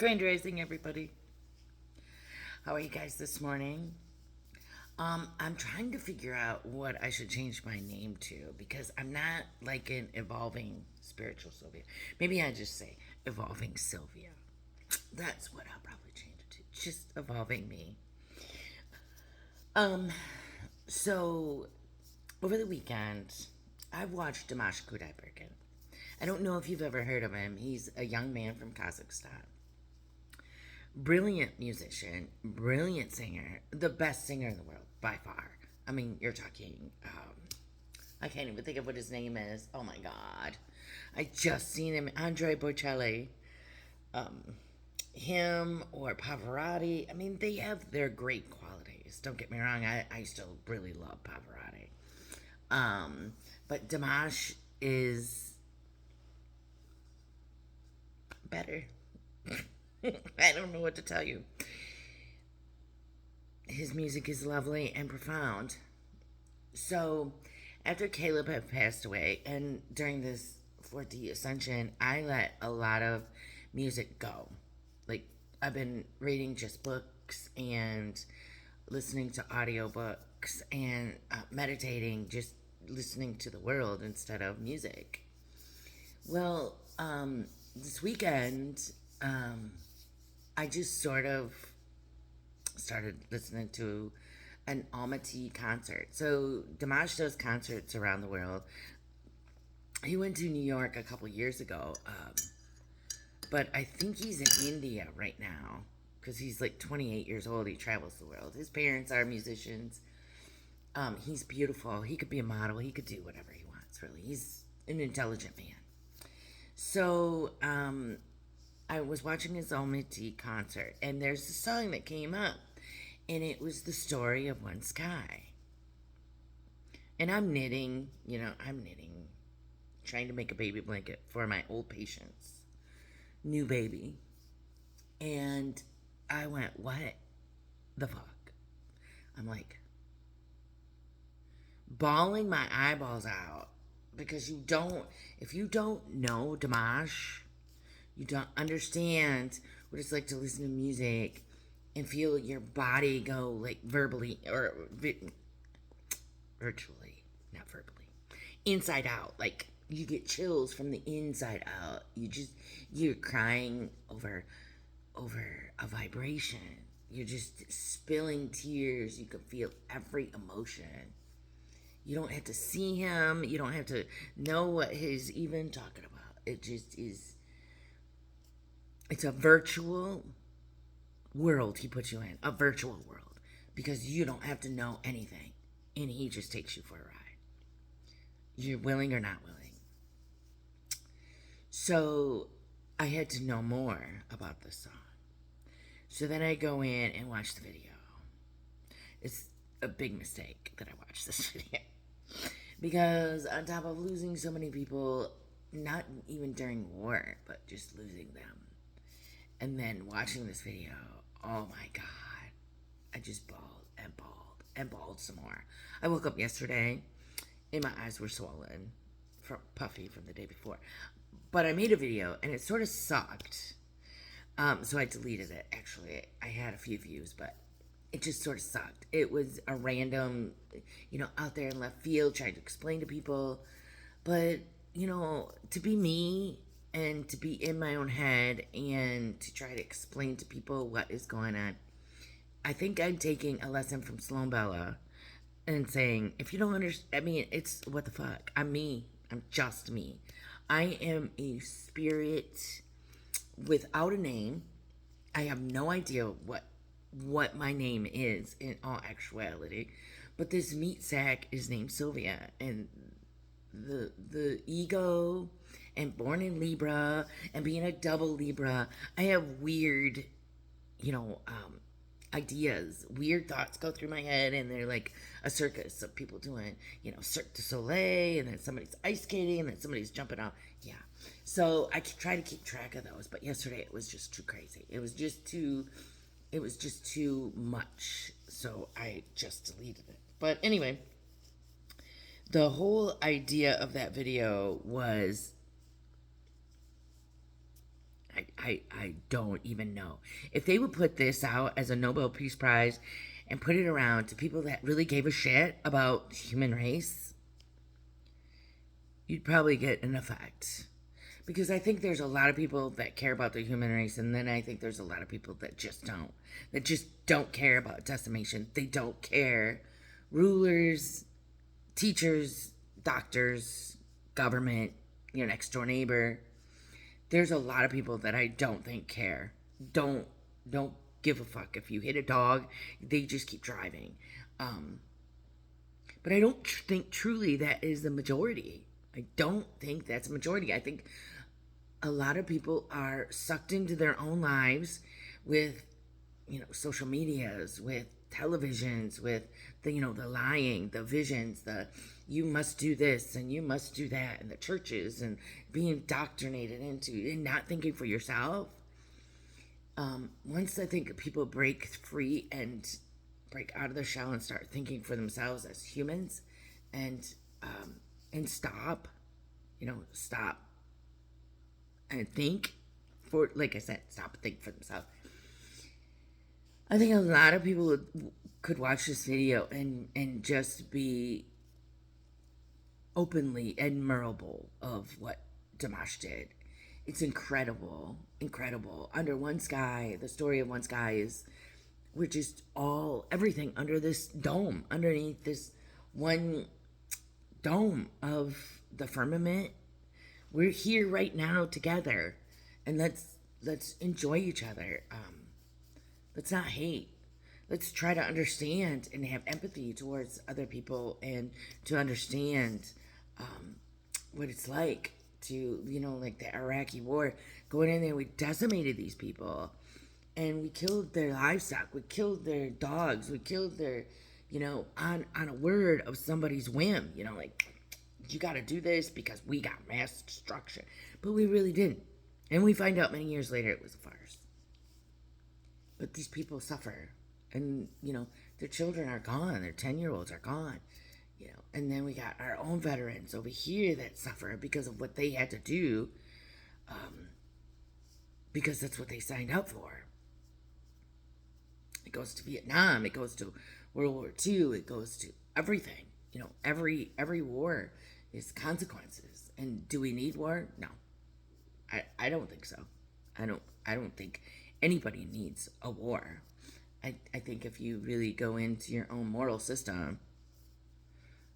Grand Rising, everybody. How are you guys this morning? I'm trying to figure out what I should change my name to because I'm not like an evolving spiritual Sylvia. Maybe I just say evolving Sylvia. That's what I'll probably change it to. Just evolving me. Um, so over the weekend, I watched DIMASH KUDIBERGAN. I don't know if you've ever heard of him. He's a young man from Kazakhstan. Brilliant musician, brilliant singer, the best singer in the world by far. I mean, you're talking. I can't even think of what his name is. Oh my God, I just seen him, Andre Bocelli, him or Pavarotti. I mean, they have their great qualities. Don't get me wrong. I still really love Pavarotti. But DIMASH is better. I don't know what to tell you. His music is lovely and profound. So, after Caleb had passed away, and during this 4D Ascension, I let a lot of music go. Like, I've been reading just books and listening to audiobooks and meditating, just listening to the world instead of music. Well, this weekend, I just sort of started listening to an Almaty concert. So DIMASH does concerts around the world. He went to New York a couple years ago, but I think he's in India right now because he's like 28 years old. He travels the world. His parents are musicians. He's beautiful. He could be a model. He could do whatever he wants, really. He's an intelligent man. So, I was watching his Almaty concert, and there's a song that came up, and it was the story of one sky. And I'm knitting, trying to make a baby blanket for my old patient's new baby. And I went, what the fuck? I'm like, bawling my eyeballs out because if you don't know DIMASH, you don't understand what it's like to listen to music and feel your body go like verbally or virtually, not verbally, inside out. Like you get chills from the inside out. You're crying over a vibration. You're just spilling tears. You can feel every emotion. You don't have to see him. You don't have to know what he's even talking about. It just is. It's a virtual world he puts you in. A virtual world. Because you don't have to know anything. And he just takes you for a ride. You're willing or not willing. So I had to know more about this song. So then I go in and watch the video. It's a big mistake that I watched this video. Because on top of losing so many people, not even during war, but just losing them. And then watching this video, oh my God, I just bawled and bawled and bawled some more. I woke up yesterday and my eyes were swollen, puffy from the day before. But I made a video and it sort of sucked. So I deleted it, actually. I had a few views, but it just sort of sucked. It was a random, out there in left field trying to explain to people. But, to be me and to be in my own head and to try to explain to people what is going on, I think I'm taking a lesson from Sloan Bella and saying, if you don't understand, it's what the fuck. I'm me. I'm just me. I am a spirit without a name. I have no idea what my name is in all actuality, but this meat sack is named Sylvia, and the ego and born in Libra and being a double Libra, I have weird, ideas, weird thoughts go through my head, and they're like a circus of people doing, Cirque du Soleil, and then somebody's ice skating, and then somebody's jumping off. Yeah. So I try to keep track of those, but yesterday it was just too crazy. It was just too much. So I just deleted it. But anyway, the whole idea of that video was I don't even know. If they would put this out as a Nobel Peace Prize and put it around to people that really gave a shit about the human race, you'd probably get an effect. Because I think there's a lot of people that care about the human race, and then I think there's a lot of people that just don't. That just don't care about decimation. They don't care. Rulers, teachers, doctors, government, your next door neighbor. There's a lot of people that I don't think care. Don't give a fuck if you hit a dog. They just keep driving. But I don't think truly that is the majority. I don't think that's a majority. I think a lot of people are sucked into their own lives with, social medias, with televisions, with the, the lying, the visions, the you must do this and you must do that, and the churches, and being indoctrinated into and not thinking for yourself. Once I think people break free and break out of their shell and start thinking for themselves as humans, and stop, stop and think for, like I said, stop and think for themselves. I think a lot of people could watch this video and just be openly admirable of what DIMASH did. It's incredible. Under one sky, the story of one sky is, we're just everything under this dome, underneath this one dome of the firmament. We're here right now together, and let's enjoy each other. Let's not hate. Let's try to understand and have empathy towards other people, and to understand what it's like to, like the Iraqi war, going in there, we decimated these people, and we killed their livestock, we killed their dogs, we killed their, on a word of somebody's whim, like, you got to do this because we got mass destruction. But we really didn't. And we find out many years later it was a farce. But these people suffer. And, their children are gone. Their 10-year-olds are gone. And then we got our own veterans over here that suffer because of what they had to do. Because that's what they signed up for. It goes to Vietnam. It goes to World War II. It goes to everything. Every war is consequences. And do we need war? No. I don't think so. I don't think anybody needs a war. I think if you really go into your own moral system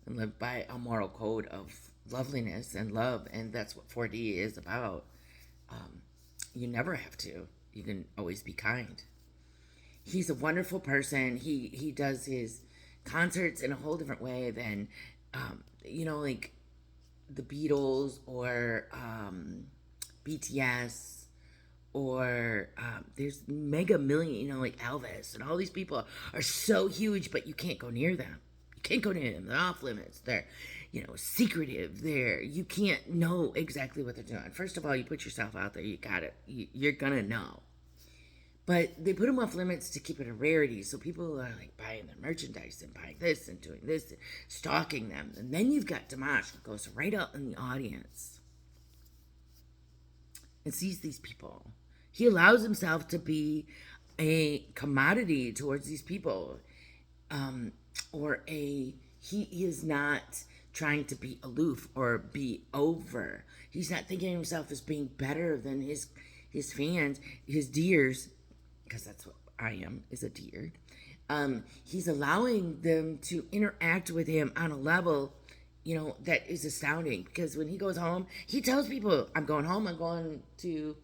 and live by a moral code of loveliness and love, and that's what 4D is about, you never have to. You can always be kind. He's a wonderful person. He does his concerts in a whole different way than, like the Beatles or BTS, or there's mega million, like Elvis, and all these people are so huge, but you can't go near them. You can't go near them. They're off limits. They're, secretive. You can't know exactly what they're doing. First of all, you put yourself out there. You got it. You're gonna know. But they put them off limits to keep it a rarity, so people are like buying their merchandise and buying this and doing this, and stalking them. And then you've got DIMASH, who goes right out in the audience and sees these people. He allows himself to be a commodity towards these people, he is not trying to be aloof or be over. He's not thinking of himself as being better than his fans, his deers, because that's what I am, is a deer. He's allowing them to interact with him on a level, that is astounding. Because when he goes home, he tells people, I'm going home, I'm going to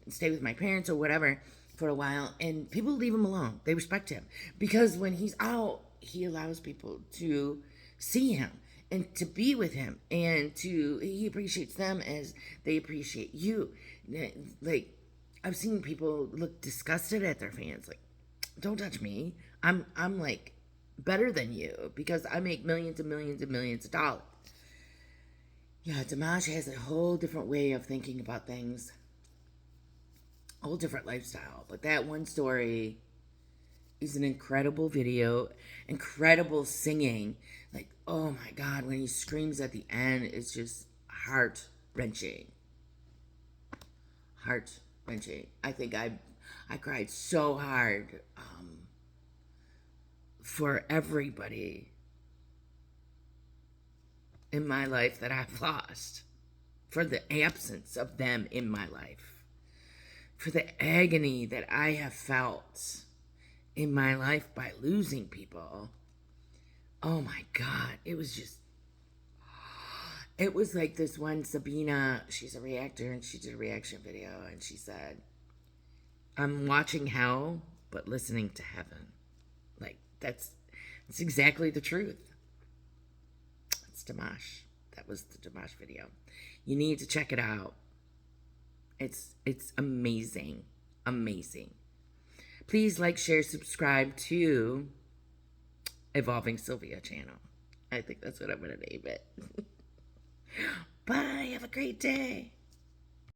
stay with my parents or whatever for a while. And people leave him alone. They respect him. Because when he's out, he allows people to see him and to be with him. And he appreciates them as they appreciate you. Like, I've seen people look disgusted at their fans. Like, don't touch me. I'm like better than you because I make millions and millions and millions of dollars. Yeah, DIMASH has a whole different way of thinking about things. A whole different lifestyle. But that one story is an incredible video. Incredible singing. Like, oh my God, when he screams at the end, it's just heart-wrenching. when I think I cried so hard for everybody in my life that I've lost, for the absence of them in my life, for the agony that I have felt in my life by losing people. Oh my God, it was just, it was like this one Sabina, she's a reactor, and she did a reaction video, and she said, I'm watching hell, but listening to heaven. Like, that's exactly the truth. It's DIMASH. That was the DIMASH video. You need to check it out. It's amazing. Amazing. Please like, share, subscribe to Evolving Sylvia channel. I think that's what I'm going to name it. Bye. Have a great day.